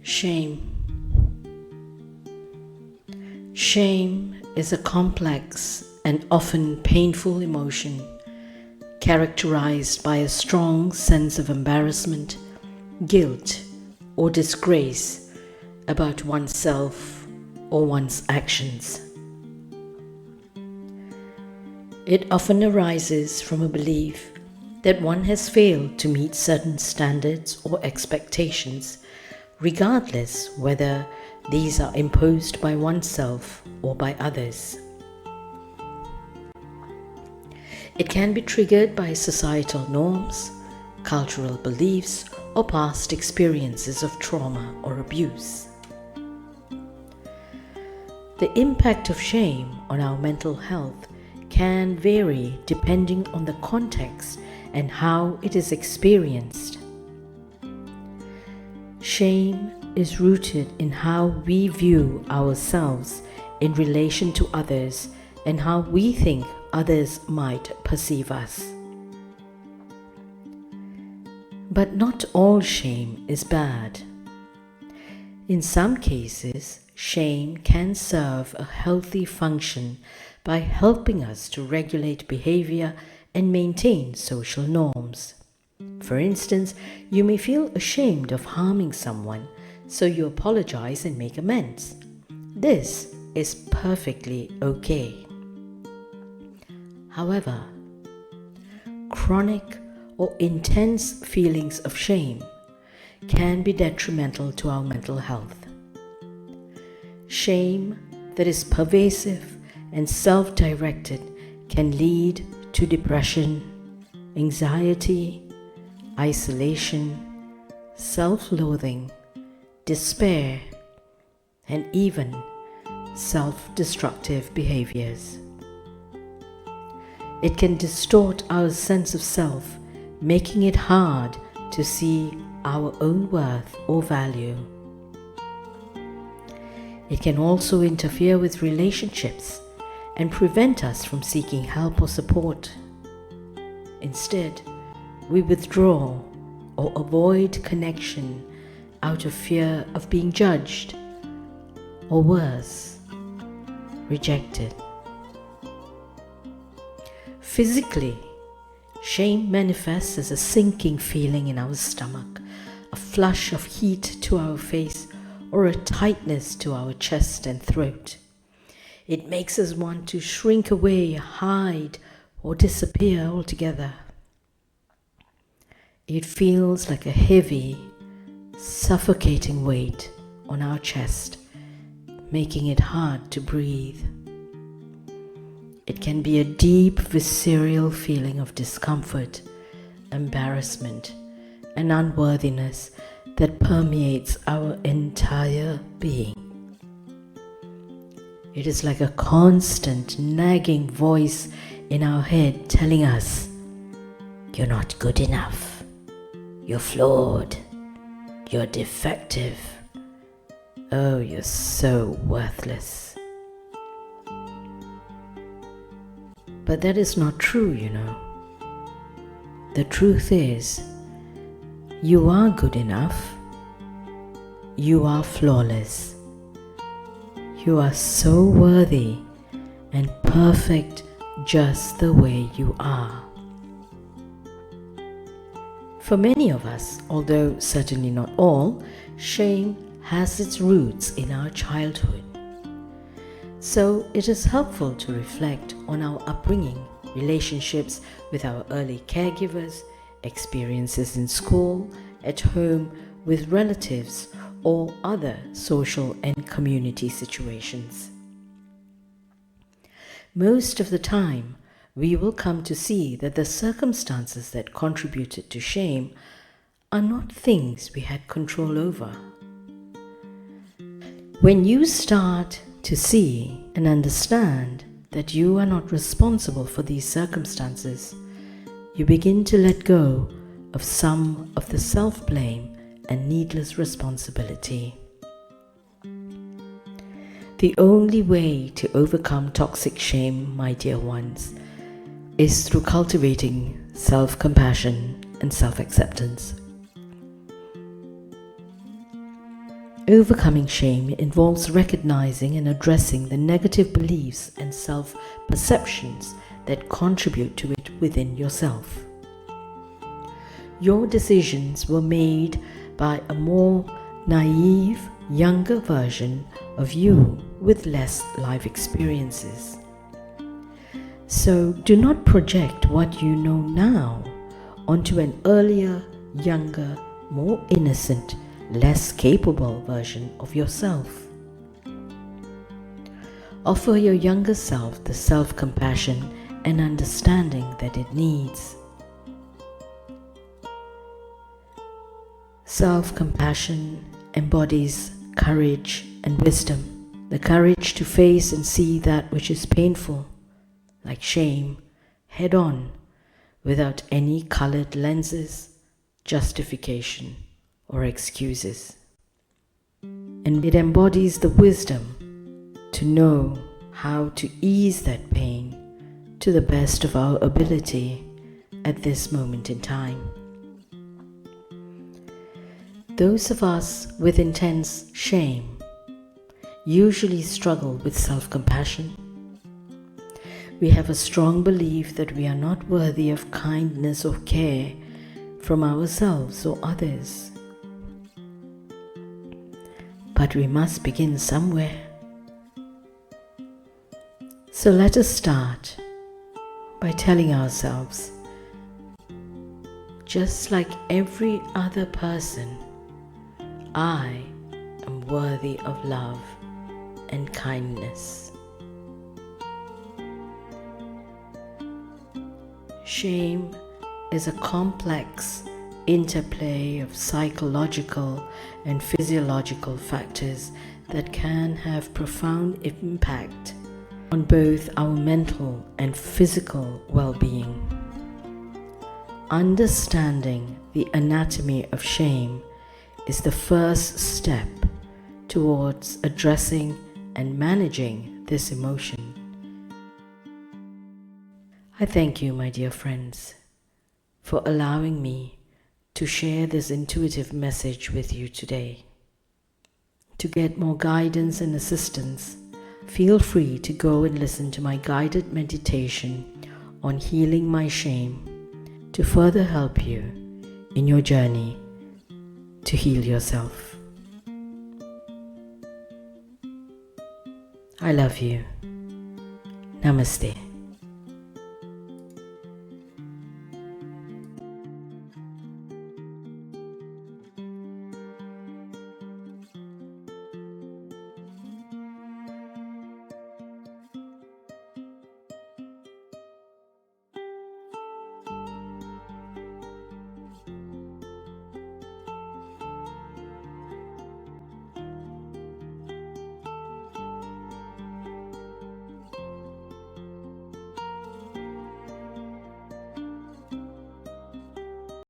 Shame. Shame is a complex and often painful emotion characterized by a strong sense of embarrassment, guilt, or disgrace about oneself or one's actions. It often arises from a belief that one has failed to meet certain standards or expectations, regardless whether these are imposed by oneself or by others. It can be triggered by societal norms, cultural beliefs, or past experiences of trauma or abuse. The impact of shame on our mental health can vary depending on the context and how it is experienced. Shame is rooted in how we view ourselves in relation to others and how we think others might perceive us. But not all shame is bad. In some cases, shame can serve a healthy function by helping us to regulate behavior and maintain social norms. For instance, you may feel ashamed of harming someone, so you apologize and make amends. This is perfectly okay. However, chronic or intense feelings of shame can be detrimental to our mental health. Shame that is pervasive and self-directed can lead to depression, anxiety, isolation, self-loathing, despair, and even self-destructive behaviors. It can distort our sense of self, making it hard to see our own worth or value. It can also interfere with relationships and prevent us from seeking help or support. Instead, we withdraw or avoid connection out of fear of being judged, or worse, rejected. Physically, shame manifests as a sinking feeling in our stomach, a flush of heat to our face, or a tightness to our chest and throat. It makes us want to shrink away, hide, or disappear altogether. It feels like a heavy, suffocating weight on our chest, making it hard to breathe. It can be a deep, visceral feeling of discomfort, embarrassment, and unworthiness that permeates our entire being. It is like a constant, nagging voice in our head telling us, "You're not good enough. You're flawed. You're defective. Oh, you're so worthless." But that is not true, you know. The truth is, you are good enough. You are flawless. You are so worthy and perfect just the way you are. For many of us, although certainly not all, shame has its roots in our childhood. So it is helpful to reflect on our upbringing, relationships with our early caregivers, experiences in school, at home, with relatives, or other social and community situations. Most of the time, we will come to see that the circumstances that contributed to shame are not things we had control over. When you start to see and understand that you are not responsible for these circumstances, you begin to let go of some of the self-blame and needless responsibility. The only way to overcome toxic shame, my dear ones, is through cultivating self-compassion, and self-acceptance. Overcoming shame involves recognizing and addressing the negative beliefs and self-perceptions that contribute to it within yourself. Your decisions were made by a more naive, younger version of you with less life experiences. So do not project what you know now onto an earlier, younger, more innocent, less capable version of yourself. Offer your younger self the self-compassion and understanding that it needs. Self-compassion embodies courage and wisdom, the courage to face and see that which is painful, like shame, head on, without any colored lenses, justification, or excuses. And it embodies the wisdom to know how to ease that pain to the best of our ability at this moment in time. Those of us with intense shame usually struggle with self-compassion. We have a strong belief that we are not worthy of kindness or care from ourselves or others. But we must begin somewhere. So let us start by telling ourselves, just like every other person, I am worthy of love and kindness. Shame is a complex interplay of psychological and physiological factors that can have profound impact on both our mental and physical well-being. Understanding the anatomy of shame is the first step towards addressing and managing this emotion. I thank you, my dear friends, for allowing me to share this intuitive message with you today. To get more guidance and assistance, feel free to go and listen to my guided meditation on healing my shame to further help you in your journey to heal yourself. I love you. Namaste.